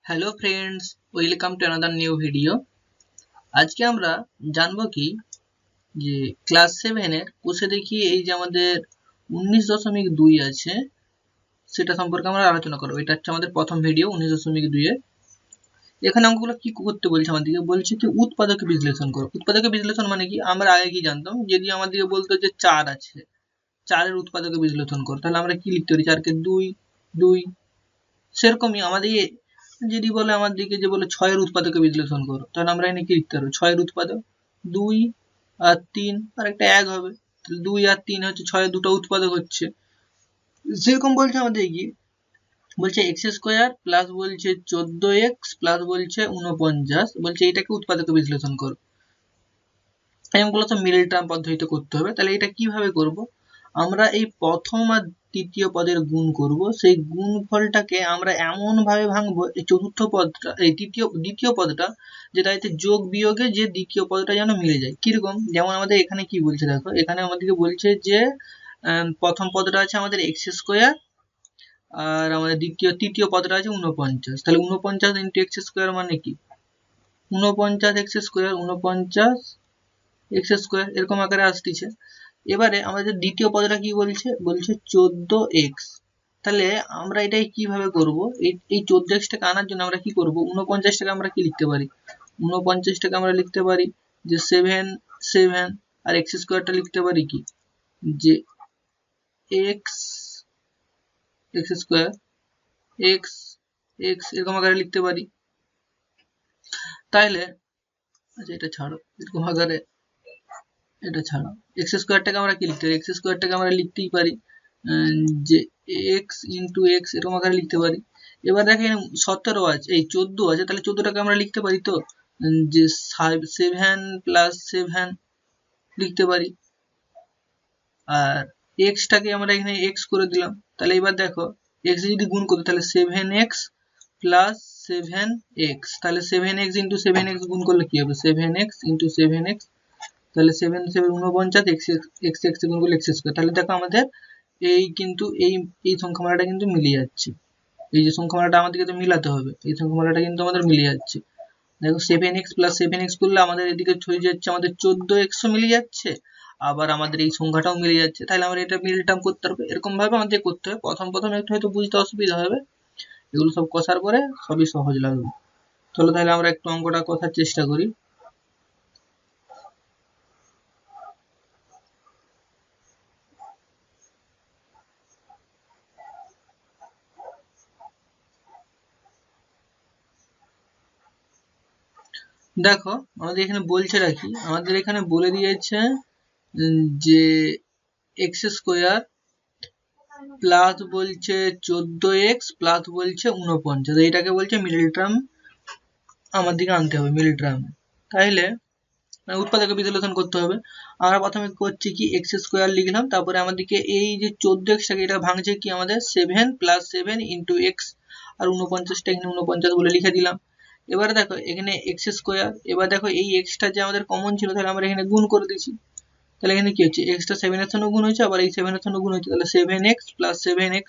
Hello friends, welcome to another new video. আজকে আমরা জানবো কি যে ক্লাস 7-এর কোষে দেখি এই যে আমাদের 19.2 আছে সেটা সম্পর্কে আমরা আলোচনা করবো। এটা হচ্ছে আমাদের প্রথম ভিডিও 19.2 এর। এখানে অঙ্কগুলো কি করতে বলছে আমাদেরকে, বলছে কি উৎপাদক বিশ্লেষণ করো। উৎপাদক বিশ্লেষণ মানে কি, আমরা আগে কি জানতাম, যদি আমাদেরকে বলতো যে 4 আছে, 4-এর উৎপাদক বিশ্লেষণ করো, তাহলে আমরা কি লিখতে পারি, 4 কে 2 2। সেরকমই আমাদের যদি বলে আমার দিকে যে বলে 6-এর উৎপাদকে বিশ্লেষণ করো, তাহলে আমরা এখানে কি লিখতে পারবো, 6-এর উৎপাদক 2 আর 3 আর একটা 1 হবে, তাহলে 2 আর 3 হচ্ছে 6-এর দুটো উৎপাদক হচ্ছে। সেরকম বলছে আমাদের কি, বলছে এক্স স্কোয়ার প্লাস বলছে 14x প্লাস বলছে 49, বলছে এটাকে উৎপাদকে বিশ্লেষণ করো। এগুলো তো মিডল টার্ম পদ্ধতিতে করতে হবে। তাহলে এটা কিভাবে করব, আমরা এই প্রথম আর তৃতীয় পদের গুণ করব, সেই গুণফলটাকে আমরা এমন ভাবে ভাঙবো এই চতুর্থ পদটা, এই দ্বিতীয় পদটা যেটা হচ্ছে যোগ বিয়োগে যে দ্বিতীয় পদটা যেন মিলে যায়। কিরকম, যেমন আমাদের এখানে কি বলছে দেখো, এখানে আমাদেরকে বলছে যে প্রথম পদটা আছে আমাদের এক্স স্কোয়ার, আর আমাদের তৃতীয় পদটা আছে 49। তাহলে 49 ইন্টু এক্স স্কোয়ার মানে কি 49 এক্স স্কোয়ার, 49 এক্স স্কোয়ার এরকম আকারে আসতেছে। এবারে আমাদের দ্বিতীয় পদটা কি বলছে, বলছে 14x। তাহলে আমরা এটাই কিভাবে করব, এই 14x টাকে আনার জন্য আমরা কি করব, 49 টাকে আমরা কি লিখতে পারি, 49 টাকে আমরা লিখতে পারি যে 7 আর এক্স স্কোয়ারটা লিখতে পারি কি যে এক্স স্কোয়ার এক্স এক্স এরকম আকারে লিখতে পারি। তাইলে আচ্ছা এটা ছাড়ো, এরকম আকারে এটা ছাড়া এক্স স্কোয়ারটাকে আমরা কি লিখতে পারি, এক্স স্কোয়ারটাকে আমরা লিখতেই পারি যে এক্স ইন্টু এক্স এরকম আকারে লিখতে পারি। এবার দেখেন 17 আছে, এই 14 আছে, তাহলে 14টাকে আমরা লিখতে পারি তো যে 7 প্লাস 7 লিখতে পারি, আর এক্সটাকে আমরা এখানে এক্স করে দিলাম। তাহলে এবার দেখো এক্স যদি গুণ করি তাহলে 7x প্লাস 7x, তাহলে 7x ইন্টু 7x গুণ করলে কি হবে, 7x ইন্টু 7x, তাহলে 7 7 49 x x x গুণ করলে x স্কয়ার। তাহলে দেখো আমাদের এই কিন্তু এই সংখ্যামালাটা কিন্তু মিলে যাচ্ছে, এই যে সংখ্যামালাটা আমাদেরকে তো মিলাতে হবে, এই সংখ্যামালাটা কিন্তু আমাদের মিলে যাচ্ছে। দেখো 7x প্লাস 7x করলে আমাদের এদিকে হয়ে যাচ্ছে আমাদের 14x ও মিলে যাচ্ছে, আবার আমাদের এই সংখ্যাটাও মিলে যাচ্ছে। তাহলে আমরা এটা মিল টার্ম করতে পারবো। এরকম ভাবে আমাদের করতে হবে, প্রথম একটু হয়তো বুঝতে অসুবিধা হবে, এগুলো সব কষার পরে সবই সহজ লাগবে। চলো তাহলে আমরা একটু অঙ্কটা কষার চেষ্টা করি। দেখো আমাদের এখানে বলছে রাখি, আমাদের এখানে বলে দিয়েছে যে এক্স স্কোয়ার প্লাস বলছে 14x প্লাস বলছে 49, এইটাকে বলছে মিডল টার্ম আমাদেরকে আনতে হবে, মিডল টার্ম। তাইলে উৎপাদকে বিশ্লেষণ করতে হবে। আমরা প্রথমে করছি কি এক্স স্কোয়ার লিখলাম, তারপরে আমাদেরকে এই যে 14x টাকে এটা ভাঙছে কি আমাদের 7 প্লাস 7 ইন্টু এক্স, আর 49টা এখানে 49 বলে লিখে দিলাম। এবারে দেখো এখানে এক্স স্কোয়ার, এবার দেখো এই এক্সটা যে আমাদের কমন ছিল, তাহলে আমরা এখানে গুণ করে দিচ্ছি। তাহলে এখানে কি হচ্ছে, এক্সটা 7 এর সঙ্গে গুণ হয়েছে, আবার এই 7 এর সঙ্গে গুণ হয়েছে, তাহলে 7x প্লাস 7x,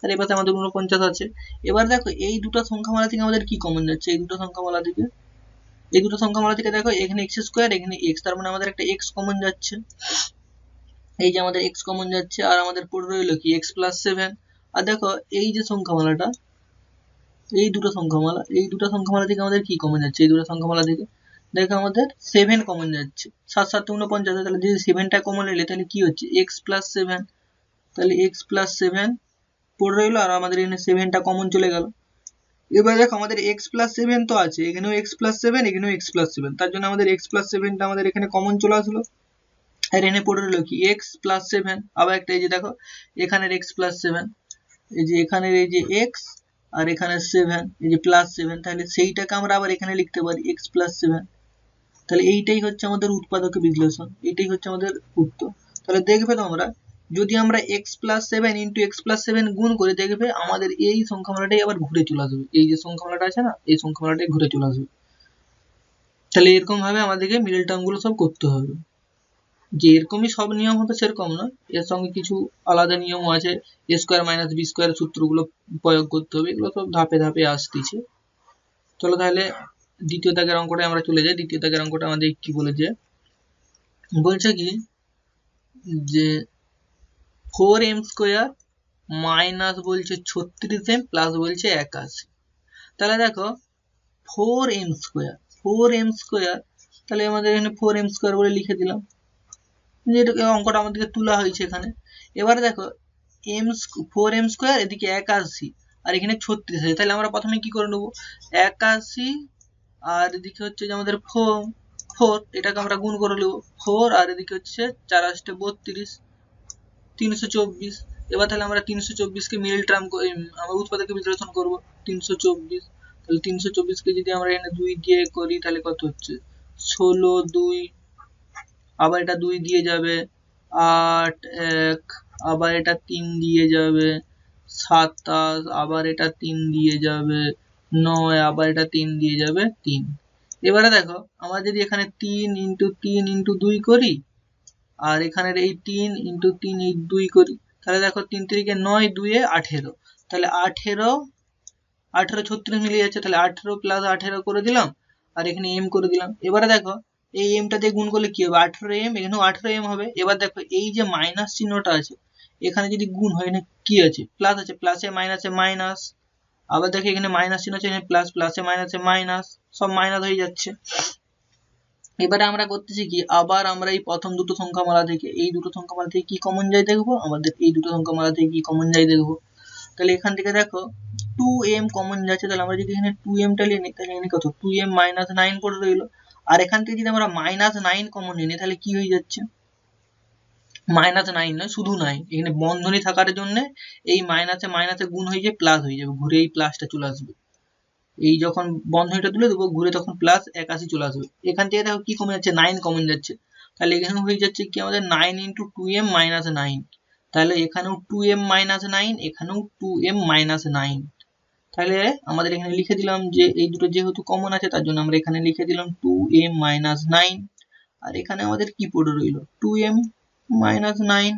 আর এবার আমাদের 49 আছে। এবার দেখো এই দুটো সংখ্যামালা থেকে আমাদের কি কমন যাচ্ছে, এই দুটো সংখ্যামালা থেকে দেখো এখানে এক্স স্কোয়ার এখানে এক্স, তার মানে আমাদের একটা এক্স কমন যাচ্ছে, এই যে আমাদের এক্স কমন যাচ্ছে, আর আমাদের পড়ে রইল কি এক্স প্লাস 7। আর দেখো এই যে সংখ্যামালাটা, এই দুটো সংখ্যামালা থেকে আমাদের কি কমন যাচ্ছে, এই দুটো সংখ্যামালা থেকে দেখো আমাদের 7 কমন যাচ্ছে, 7 7 49, তাহলে যদি 7টা কমন নিলে তাহলে কি হচ্ছে এক্স প্লাস 7, তাহলে এক্স প্লাস 7 পড়ে রইলো, আর আমাদের এখানে 7টা কমন চলে গেল। এবার দেখো আমাদের এক্স প্লাস 7 তো আছে, এখানেও এক্স প্লাস 7 এখানেও এক্স প্লাস 7, তার জন্য আমাদের এক্স প্লাস 7টা আমাদের এখানে কমন চলে আসলো, আর এখানে পড়ে রইলো কি এক্স প্লাস 7। আবার একটা এই যে দেখো এখানের এক্স প্লাস 7, এই যে এখানের এই যে এক্স আর এখানে 7, এই যে প্লাস 7, তাহলে সেইটাকে আমরা আবার এখানে লিখতে পারি এক্স প্লাস 7। তাহলে এইটাই হচ্ছে আমাদের উৎপাদক বিশ্লেষণ, এইটাই হচ্ছে আমাদের উত্তর। তাহলে দেখবে তোমরা যদি আমরা x plus 7 into x plus 7 গুণ করে দেখবে আমাদের এই সংখ্যামালাটাই আবার ঘুরে চলে আসবে, এই যে সংখ্যামালাটা আছে না, এই সংখ্যামালাটাই ঘুরে চলে আসবে। তাহলে এরকম ভাবে আমাদেরকে মিডল টার্ম গুলো সব করতে হবে, যে এরকমই সব নিয়ম হতো সেরকম নয়, এর সঙ্গে কিছু আলাদা নিয়মও আছে, এ স্কোয়ার মাইনাস বি স্কোয়ার সূত্রগুলো প্রয়োগ করতে হবে, এগুলো সব ধাপে ধাপে আসতেছে। চলো তাহলে দ্বিতীয় দাগের অঙ্কটা আমরা চলে যাই। দ্বিতীয় দাগের অঙ্কটা আমাদের কি বলেছে, বলছে কি যে 4m স্কোয়ার মাইনাস বলছে 36m প্লাস বলছে 81। তাহলে দেখো 4m স্কোয়ার, তাহলে আমাদের এখানে 4m স্কোয়ার বলে লিখে দিলাম, যেটা অঙ্কটা আমাদেরকে তোলা হয়েছে এখানে। এবারে দেখো 4m স্কোয়ার, এদিকে 81 আর এখানে 36 আছে, তাহলে আমরা প্রথমে কি করে নেবো, 81 আর এদিকে হচ্ছে যে আমাদের 4, এটাকে আমরা গুণ করে নেবো 4 আর এদিকে হচ্ছে 4 আসতে 32, 324। এবার তাহলে আমরা 324 কে মিডল টার্ম আমরা উৎপাদকে বিশ্লেষণ করব 324। তাহলে 324 কে যদি আমরা এখানে 2 দিয়ে করি তাহলে কত হচ্ছে 16, 2 আবার এটা 2 দিয়ে যাবে 8, 1 আবার এটা 3 দিয়ে যাবে 27, আবার এটা 3 দিয়ে যাবে 9, আবার এটা 3 দিয়ে যাবে 3। এবারে দেখো আমরা যদি এখানে 3 ইন্টু 3 ইন্টু 2 করি আর এখানের এই 3 ইন্টু 3 এই 2 করি, তাহলে দেখো 3 3 9, 2 18, তাহলে 18 36 মিলে যাচ্ছে, তাহলে 18 প্লাস 18 করে দিলাম আর এখানে m করে দিলাম। এবারে দেখো এই m টা দিয়ে গুণ করলে কি হবে, 18m, এখানেও 18m হবে। এবার দেখো এই যে মাইনাস চিহ্নটা আছে এখানে যদি গুণ হয়, এখানে কি আছে, প্লাস আছে, প্লাসে মাইনাসে মাইনাস, আবার দেখো এখানে মাইনাস চিহ্ন আছে, এখানে প্লাস, প্লাসে মাইনাসে মাইনাস, সব মাইনাস হয়ে যাচ্ছে। এবারে আমরা করতেছি কি, আবার আমরা এই প্রথম দুটো সংখ্যামালা থেকে এই দুটো সংখ্যামালা থেকে কি কমন যায় দেখবো, আমাদের এই দুটো সংখ্যামালা থেকে কি কমন যায় দেখবো। তাহলে এখান থেকে দেখো 2m কমন যাচ্ছে, তাহলে আমরা যদি এখানে 2m টা নিয়ে নিই তাহলে এখানে কত 2m মাইনাস 9 পড়ে রইলো। আর এখান থেকে যদি আমরা মাইনাস 9 কমন নিই তাহলে কি হয়ে যাচ্ছে, মাইনাস 9 নয় শুধু 9, এখানে বন্ধনী থাকার জন্য এই মাইনাসে মাইনাসে গুণ হয়ে যায় প্লাস হয়ে যাবে, ঘুরে এই প্লাসটা চলে আসবে, এই যখন বন্ধনীটা তুলে দেবো ঘুরে তখন প্লাস 81 চলে আসবে। এখান থেকে দেখো কি কমে যাচ্ছে, 9 কমন যাচ্ছে, তাহলে এখানে হয়ে যাচ্ছে কি আমাদের 9 ইন্টু 2m মাইনাস 9, তাহলে এখানেও 2m মাইনাস 9, এখানেও 2m মাইনাস 9। তাহলে আমাদের এখানে লিখে দিলাম যে এই দুটো যেহেতু কমন আছে তার জন্য আমরা এখানে লিখে দিলাম 2m মাইনাস 9, আর এখানে আমাদের কি পড়ে রইল 2m মাইনাস 9,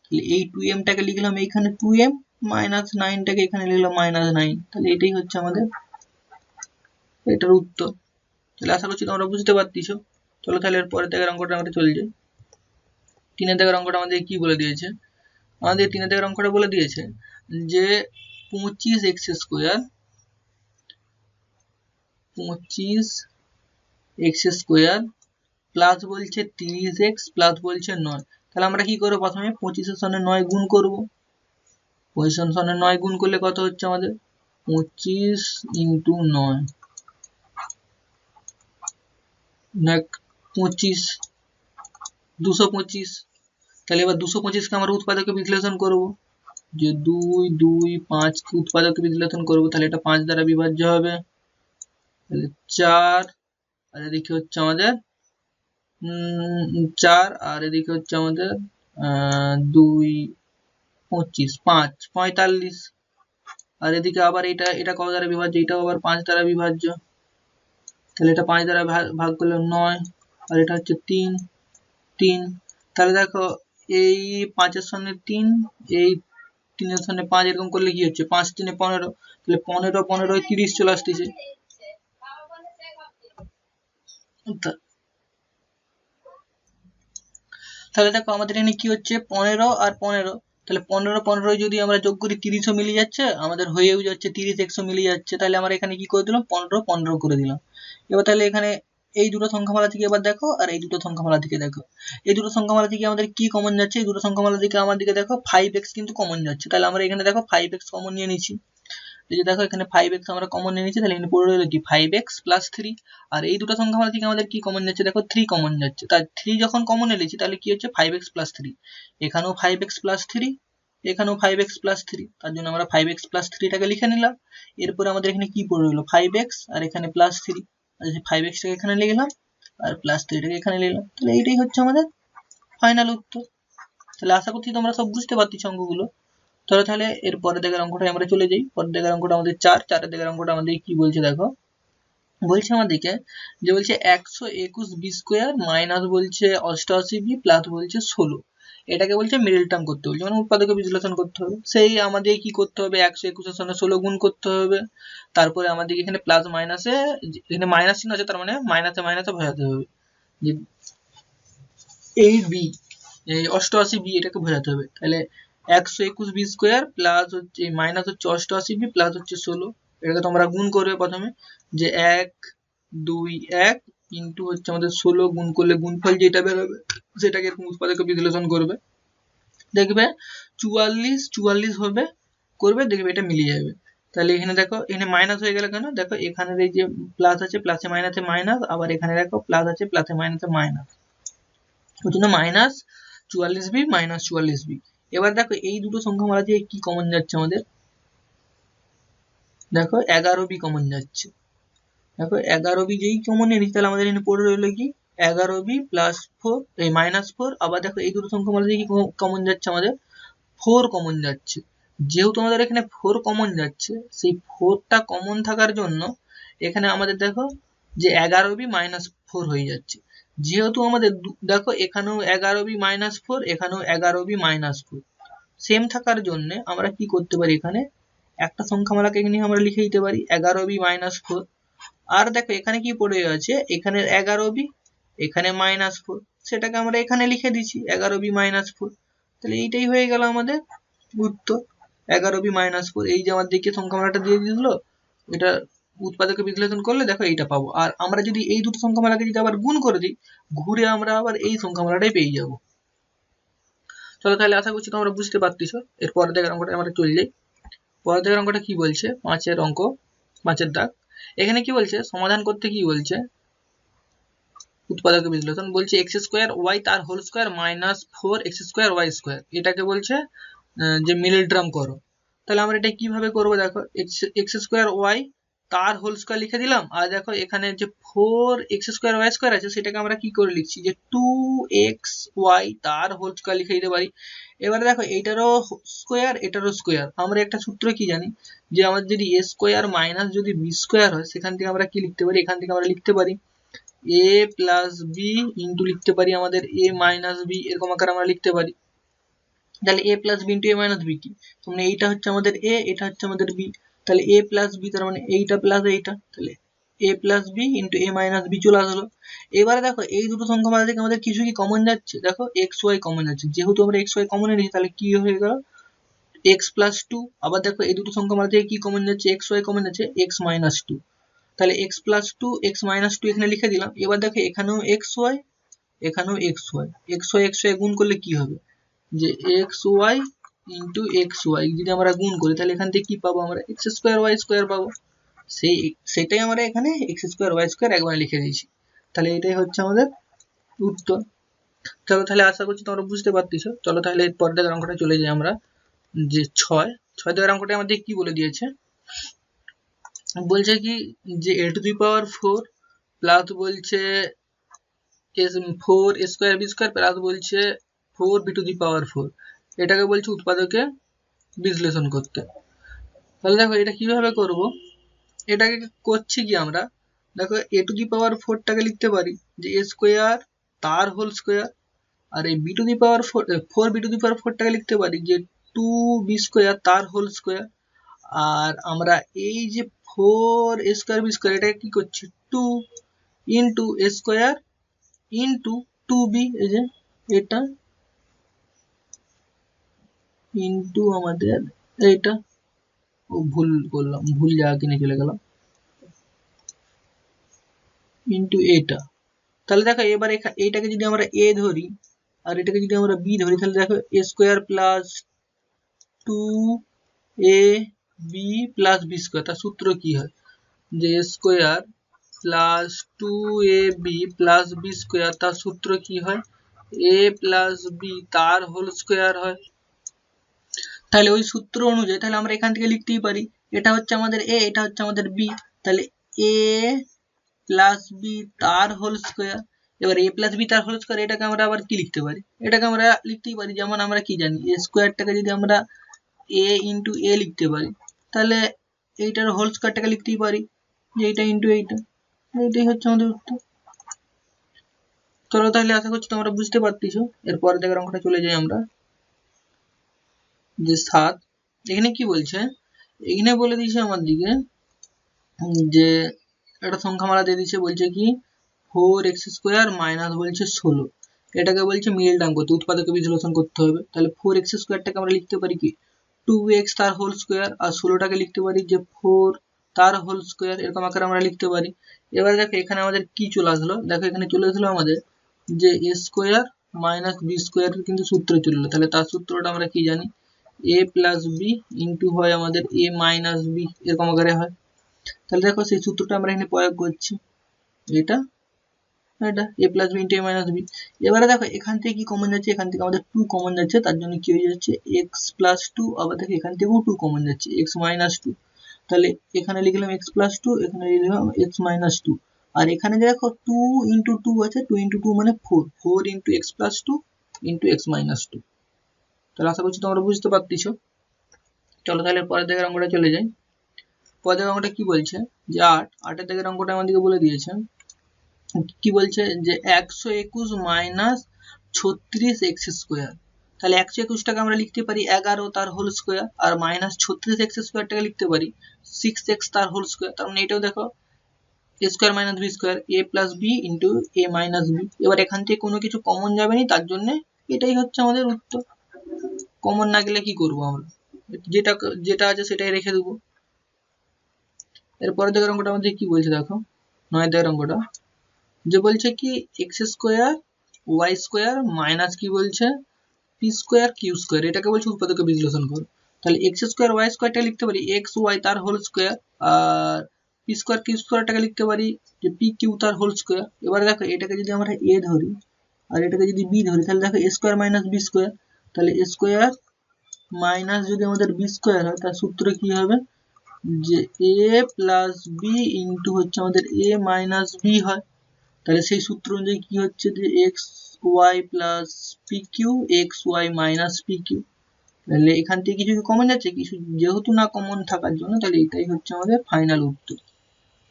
তাহলে এই 2m টাকে লিখলাম এইখানে 2m মাইনাস 9 টাকে এখানে লিখলাম মাইনাস 9, তাহলে এটাই হচ্ছে আমাদের এটার উত্তর। তাহলে আশা করছি তোমরা বুঝতে পারতেছো। চলো তাহলে এর পরের দাগের অঙ্কটা আমরা চলে যাই। 3 দাগের অঙ্কটা আমাদের কি বলে দিয়েছে, আমাদের 3 দাগের অঙ্কটা বলে দিয়েছে যে 25x স্কোয়ার প্লাস বলছে 30x প্লাস বলছে 9। তাহলে আমরা কি করবো, প্রথমে 25 এর সঙ্গে 9 গুণ করবো, 25 এর সঙ্গে 9 গুণ করলে কত হচ্ছে আমাদের 25 ইন্টু 9 25, 225। তাহলে এবার 225 কে আমরা উৎপাদকে বিশ্লেষণ করব, যে 2 2 5 কে উৎপাদকে বিশ্লেষণ করব, তাহলে এটা 5 দ্বারা বিভাজ্য হবে, তাহলে 4 আর এদিকে হচ্ছে আমাদের 4 আর এদিকে হচ্ছে আমাদের 2 25, 5 45, আর এদিকে আবার এটা কত দ্বারা বিভাজ্য, এটাও আবার 5 দ্বারা বিভাজ্য, তাহলে এটা 5 দ্বারা ভাগ করলে 9 আর এটা হচ্ছে 3 3। তাহলে দেখো এই 5 এর সঙ্গে 3, এই 3 এর সঙ্গে 5 এরকম করলে কি হচ্ছে 5 3 15, তাহলে 15 15 30 চলে আসতেছে। তাহলে দেখো আমাদের এখানে কি হচ্ছে 15 আর 15, তাহলে 15 15 যদি আমরা যোগ করি 30ও মিলে যাচ্ছে, আমাদের হয়েও যাচ্ছে 30 100 মিলে যাচ্ছে, তাহলে আমরা এখানে কি করে দিলাম 15 15 করে দিলাম। এবার তাহলে এখানে এই দুটো সংখ্যামালা থেকে এবার দেখো আর এই দুটো সংখ্যামালা থেকে দেখো, এই দুটো সংখ্যামালা থেকে আমাদের কি কমন যাচ্ছে, এই দুটো সংখ্যামালা থেকে আমার দিকে দেখো 5x কিন্তু কমন যাচ্ছে, তাহলে আমরা এখানে দেখো 5x কমন নিয়ে নিচ্ছি, এই যে দেখো এখানে 5x আমরা কমন নিয়ে নিচ্ছি, তাহলে এখানে পড়ে রইল কি 5x প্লাস 3, আর এই দুটো সংখ্যামালা থেকে আমাদের কি কমন যাচ্ছে দেখো 3 কমন যাচ্ছে, তাই 3 যখন কমন এনেছি তাহলে কি হচ্ছে 5x প্লাস 3, এখানেও 5x প্লাস 3, এখানেও 5x প্লাস 3, তার জন্য আমরা 5x প্লাস 3 টাকে লিখে নিলাম। এরপরে আমাদের এখানে কি পড়ে রইল 5x আর এখানে প্লাস 3, আর এই 5x টাকে এখানে লিখলাম আর প্লাস 3 টাকে এখানে লিখলাম, তাহলে এইটাই হচ্ছে আমাদের ফাইনাল উত্তর। তাহলে আশা করছি তোমরা সব বুঝতে পারছো অঙ্কগুলো। তাহলে এর পরের দিকের অঙ্কটা আমরা চলে যাই। পরের দিকের অঙ্কটা আমাদের 4 দিকের অঙ্কটা আমাদের কি বলছে দেখো, বলছে আমাদেরকে যে বলছে 121b স্কয়ার মাইনাস বলছে 88b প্লাস বলছে 16, এটাকে বলছে মিডল টার্ম করতে বলছে, মানে উৎপাদকে বিশ্লেষণ করতে হবে। সেই আমাদের কি করতে হবে, 121 এর সঙ্গে 16 গুণ করতে হবে, তারপরে আমাদের এখানে প্লাস মাইনাসে, এখানে মাইনাস চিহ্ন আছে তার মানে মাইনাসে মাইনাসে বোঝাতে হবে যে এই বি, এই 88 বি এটাকে বোঝাতে হবে। তাহলে 121 বি স্কোয়ার প্লাস হচ্ছে মাইনাস হচ্ছে 88 বি প্লাস হচ্ছে 16, এটাকে তোমরা গুণ করবে প্রথমে, যে 1 2 1 ইন্টু হচ্ছে আমাদের 16, গুণ করলে গুণফল যেটা বেরোবে সেটাকে উৎপাদকে বিশ্লেষণ করবে, দেখবে 44 44 হবে, করবে দেখবে এটা মিলিয়ে যাবে। তাহলে এখানে দেখো এখানে মাইনাস হয়ে গেল কেন, দেখো এখানে এই যে প্লাস আছে প্লাসে মাইনাসে মাইনাস, আবার এখানে দেখো প্লাস আছে প্লাসে মাইনাসে মাইনাস, ওই জন্য মাইনাস 44 বি মাইনাস 44 বি। এবার দেখো এই দুটো সংখ্যা মালা দিয়ে কি কমন যাচ্ছে আমাদের, দেখো 11 বি কমন যাচ্ছে, দেখো 11 বি যেই কমন নিয়ে নিচ্ছে, তাহলে আমাদের এখানে পড়ে রইলো কি 11 বি প্লাস 4 এই মাইনাস 4, আবার দেখো এই দুটো সংখ্যা মালা দিয়ে কি কমন যাচ্ছে আমাদের 4 কমন যাচ্ছে। যেহেতু আমাদের এখানে 4 কমন যাচ্ছে, সেই 4টা কমন থাকার জন্য এখানে আমাদের দেখো যে 11 বি মাইনাস 4 হয়ে যাচ্ছে। যেহেতু আমাদের দেখো এখানেও 11 বি মাইনাস 4, এখানেও 11 বি মাইনাস 4 সেম থাকার জন্য আমরা কি করতে পারি, এখানে একটা সংখ্যামালাকে এখানে আমরা লিখে দিতে পারি 11 বি মাইনাস 4। আর দেখো এখানে কি পড়ে আছে, এখানে 11 বি এখানে মাইনাস 4, সেটাকে আমরা এখানে লিখে দিচ্ছি 11 বি মাইনাস 4। তাহলে এইটাই হয়ে গেল আমাদের উত্তর 11 বি মাইনাস 4। এই যে আমার দিকে সংখ্যামালাটা দিয়ে দিল, এটা উৎপাদকে বিশ্লেষণ করলে দেখো এইটা পাবো। আর আমরা যদি এই দুটো সংখ্যামালাকে যদি আবার গুণ করে দিই, ঘুরে আমরা আবার এই সংখ্যামালাটাই পেয়ে যাব। চলো তাহলে আশা করছি তোমরা বুঝতে পারতেছো। এর পরের দিকের অঙ্কটা আমরা চলে যাই। পরের দিকের অঙ্কটা কি বলছে, 5 অঙ্ক, 5 দাগ। এখানে কি বলছে, সমাধান করতে কি বলছে, উৎপাদক বিশ্লেষণ বলছে এক্স স্কোয়ার ওয়াই তার whole square minus 4 x square y square, এটাকে বলছে যে মিডল টার্ম করো। তাহলে আমরা এটা কিভাবে করবো, দেখো এক্স স্কোয়ার ওয়াই তার হোল স্কোয়ার লিখে দিলাম, আর দেখো এখানে যে 4 এক্স স্কোয়ার ওয়াই স্কোয়ার আছে সেটাকে আমরা কি করে লিখছি, যে 2x ওয়াই তার হোল স্কোয়ার লিখে দিতে পারি। এবারে দেখো এইটারও স্কোয়ার এটারও স্কোয়ার, আমরা একটা সূত্র কি জানি, যে আমাদের যদি এ স্কোয়ার মাইনাস যদি বি স্কোয়ার হয়, সেখান থেকে আমরা কি লিখতে পারি, এখান থেকে আমরা লিখতে পারি a প্লাস বি ইন্টু লিখতে পারি আমাদের a মাইনাস বি, এরকম আকারে আমরা লিখতে পারি। তাহলে a plus b into a minus b কি, মানে এইটা হচ্ছে আমাদের a, এটা হচ্ছে আমাদের b, তাহলে a প্লাস বি তার মানে এইটা প্লাস এইটা, তাহলে a plus b into a minus b চলে আসলো। এবারে দেখো এই দুটো সংখ্যা মালা থেকে আমাদের কিছু কি কমন যাচ্ছে, দেখো এক্স ওয়াই কমন যাচ্ছে, যেহেতু আমরা এক্স ওয়াই কমন নিয়েছি তাহলে কি হয়ে গেল এক্স প্লাস 2। আবার দেখো এই দুটো সংখ্যা মালা থেকে কি কমন যাচ্ছে, এক্স ওয়াই কমন যাচ্ছে এক্স মাইনাস 2, তাহলে এক্স প্লাস 2 এক্স মাইনাস 2 এখানে লিখে দিলাম। এবার দেখো এখানেও এক্স ওয়াই এখানেও x y, x y x y গুণ করলে কি হবে, যে x y into x y যদি আমরা গুণ করি, তাহলে এখান থেকে কি পাবো, আমরা এক্স স্কোয়ার ওয়াই স্কোয়ার পাবো। সেটাই আমরা এখানে এক্স স্কোয়ার ওয়াই স্কোয়ার একবার লিখে দিয়েছি। তাহলে এটাই হচ্ছে আমাদের উত্তর। চলো তাহলে আশা করছি তোমরা বুঝতে পারতেছো। চলো তাহলে পরের অঙ্কটা চলে যাই আমরা, যে 6 দাগের অঙ্কটা আমাদের কি বলে দিয়েছে, বলছে কি যে a two the power 4 plus বলছে 4 স্কোয়ার বি স্কোয়ার প্লাস বলছে 4 বি টু দি পাওয়ার 4, এটাকে বলছে উৎপাদকে বিশ্লেষণ করতে। তাহলে দেখো এটা কিভাবে করব, এটাকে করছি কি আমরা, দেখো a টু দি পাওয়ার 4টাকে লিখতে পারি যে a স্কোয়ার তার হোল স্কোয়ার, আর এই b to the power 4 b to the power 4টাকে লিখতে পারি যে 2 বি স্কোয়ার তার হোল স্কোয়ার। আর আমরা এই যে 4 স্কোয়ার বি স্কোয়ার এটাকে কি করছি 2 ইন্টু এ স্কোয়ার ইন্টু 2b, এই যে এটা ইন্টু আমাদের এইটা, ও ভুল করলাম, ভুল জায়গা কিনে চলে গেলাম, ইন্টু এটা। তাহলে দেখো এবার এইটাকে যদি আমরা a ধরি আর এটাকে যদি আমরা b ধরি, তাহলে দেখো a square plus 2ab plus b square, তার সূত্র কি হয়, যে a square plus 2ab plus b square, তার সূত্র কি হয় a প্লাস b তার হোল স্কোয়ার হয়। তাহলে ওই সূত্র অনুযায়ী তাহলে আমরা এখান থেকে লিখতেই পারি, এটা হচ্ছে আমাদের a এটা হচ্ছে আমাদের b, তাহলে a প্লাস বি তার হোল স্কোয়ার। এবার a প্লাস বি তার হোল স্কোয়ার এটাকে আমরা আবার কি লিখতে পারি, এটাকে আমরা লিখতেই পারি যেমন আমরা কি জানি a স্কোয়ারটাকে যদি আমরা a ইন্টু a লিখতে পারি, তাহলে এইটার হোল স্কোয়ারটাকে লিখতেই পারি যে এইটা ইন্টু এইটা, এইটাই হচ্ছে আমাদের উত্তর। চলো তাহলে আশা করছি তোমরা বুঝতে পারতেছো। এরপরে দেখো অঙ্কটা চলে যাই আমরা, যে 7। এখানে কি বলছে, এখানে বলে দিয়েছে আমার দিকে যে একটা সংখ্যামালা দিয়ে দিচ্ছে, বলছে কি 4x² মাইনাস বলছে 16। এটাকে বলছে মিডল টার্ম করতে, উৎপাদকে বিশ্লেষণ করতে হবে। তাহলে 4x² আমরা লিখতে পারি কি 2x তার হোল স্কোয়ার, আর 16টাকে লিখতে পারি যে 4 তার হোল স্কোয়ার, এরকম আকারে আমরা লিখতে পারি। এবার দেখো এখানে আমাদের কি চলে আসলো, দেখো এখানে চলে আসলো আমাদের যে a square minus b square কিন্তু সূত্র চলে এলো। তাহলে তার সূত্রটা আমরা কি জানি, a প্লাস বি ইন্টু হয় আমাদের a মাইনাস বি, এরকম আকারে হয়। তাহলে দেখো সেই সূত্রটা আমরা এখানে প্রয়োগ করছি, এটা a plus b into a minus b. এবারে দেখো এখান থেকে কি কমন যাচ্ছে, এখান থেকে আমাদের 2 কমন যাচ্ছে, তার জন্য কি হয়ে যাচ্ছে x প্লাস 2। আবার দেখো এখান থেকেও 2 কমন যাচ্ছে, x মাইনাস 2। তাহলে এখানে লিখলাম x প্লাস 2, এখানে লিখলাম x মাইনাস 2। আর এখানে দেখো 2 ইন্টু 2 আছে, 2 ইন্টু 2 মানে 4, 4 into x plus 2 into x minus 2। তাহলে আশা করছি তোমরা বুঝতে পারতেছো। চলো তাহলে পরের দিকের অঙ্কটা চলে যাই। পরের দিকের অঙ্কটা কি বলছে যে 8 দিকের অঙ্কটা আমাদেরকে বলে দিয়েছে, কি বলছে যে 121 মাইনাস 36x²। তাহলে 121টাকে আমরা লিখতে পারি 11 তার হোল স্কোয়ার, আর মাইনাস 36x² লিখতে পারি 6x তার হোল স্কোয়ার। তার মানে এটাও দেখো a square minus b square, a plus b into a minus b. এবার এখান থেকে কোনো কিছু কমন যাবে না, তার জন্য এটাই হচ্ছে আমাদের উত্তর। কমন না গেলে কি করব আমরা, যেটা যেটা আছে সেটাই রেখে দেবো। এরপরে দেখো অঙ্কটা আমাদের কি বলছে, দেখো 9 দেখো অঙ্কটা, যে বলছে কি x² y² মাইনাস কি বলছে p² q², এটাকে বলছে উৎপাদকে বিশ্লেষণ করো। তাহলে x² y²টা লিখতে পারি x y তার হোল স্কোয়ার, আর p² q²টাকে লিখতে পারি যে p q তার হোল স্কোয়ার। এবারে দেখো এটাকে যদি আমরা a ধরি আর এটাকে যদি b ধরি, তাহলে দেখো a² মাইনাস b²। তাহলে a² মাইনাস যদি আমাদের b² হয়, তার সূত্র কি হবে যে a প্লাস b ইন্টু হচ্ছে আমাদের a মাইনাস b হয়। তাহলে সেই সূত্র অনুযায়ী কি হচ্ছে যে x y plus p q x y minus p q. তাহলে এখান থেকে কিছু কমন যাচ্ছে, কিছু যেহেতু না কমন থাকার জন্য, তাহলে এটাই হচ্ছে আমাদের ফাইনাল উত্তর।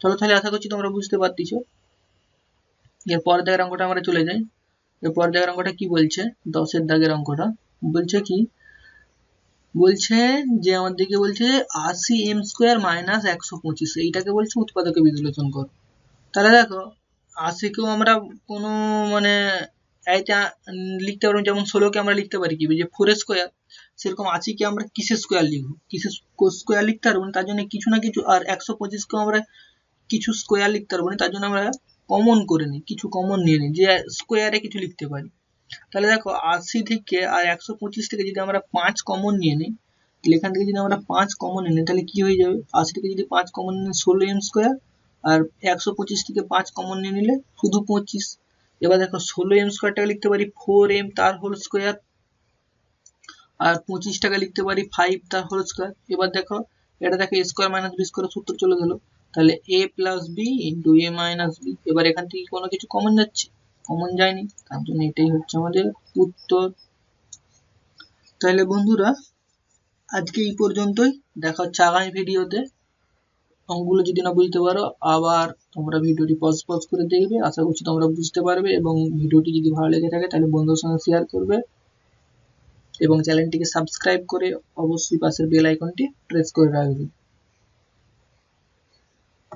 চলো তাহলে আশা করছি তোমরা বুঝতে পারতেছো। এরপর দাগের অঙ্কটা আমরা চলে যাই। এরপর দাগের অঙ্কটা কি বলছে, 10 দাগের অঙ্কটা বলছে কি, বলছে যে আমাদেরকে বলছে 80m² মাইনাস 125, এইটাকে বলছে উৎপাদকে বিশ্লেষণ কর। তাহলে দেখো 80কেও আমরা কোনো মানে এইটা লিখতে পারবো, যেমন 16কে আমরা লিখতে পারি কি যে 4² সেরকম 80কে আমরা কিসের স্কোয়ার লিখবো, কিসের স্কোয়ার লিখতে পারবো না, তার জন্য কিছু না কিছু, আর 125কেও আমরা কিছু স্কোয়ার লিখতে পারবো না, তার জন্য আমরা কমন করে নিই, কিছু কমন নিয়ে নিই যে স্কোয়ারে কিছু লিখতে পারি। তাহলে দেখো 80 থেকে আর 125 থেকে যদি আমরা 5 কমন নিয়ে নিই, তাহলে এখান থেকে যদি আমরা 5 কমন নিই তাহলে কি হয়ে যাবে, 80 থেকে যদি 5 কমন নিই 16m², আর 125 থেকে 5 কমন নিয়ে নিলে শুধু 25। এবার দেখো 16m²টাকে লিখতে পারি 4m তার হোল স্কোয়ার, আর 25টাকে লিখতে পারি 5 তার হোল স্কোয়ার। এবার দেখো এটা দেখো a² মাইনাস b² সূত্র চলে গেল। তাহলে a plus b into a minus b. এবার এখান থেকে কোনো কিছু কমন যাচ্ছে, কমন যায়নি, তার জন্য এটাই হচ্ছে আমাদের উত্তর। তাহলে বন্ধুরা আজকে এই পর্যন্তই, দেখা হচ্ছে আগামী ভিডিওতে। অঙ্কগুলো যদি না বুঝতে পারো আবার তোমরা ভিডিওটি পজ করে দেখবে, আশা করছি তোমরা বুঝতে পারবে। এবং ভিডিওটি যদি ভালো লেগে থাকে তাহলে বন্ধুদের সঙ্গে শেয়ার করবে এবং চ্যানেলটিকে সাবস্ক্রাইব করে অবশ্যই পাশের বেল আইকনটি প্রেস করে রাখবে।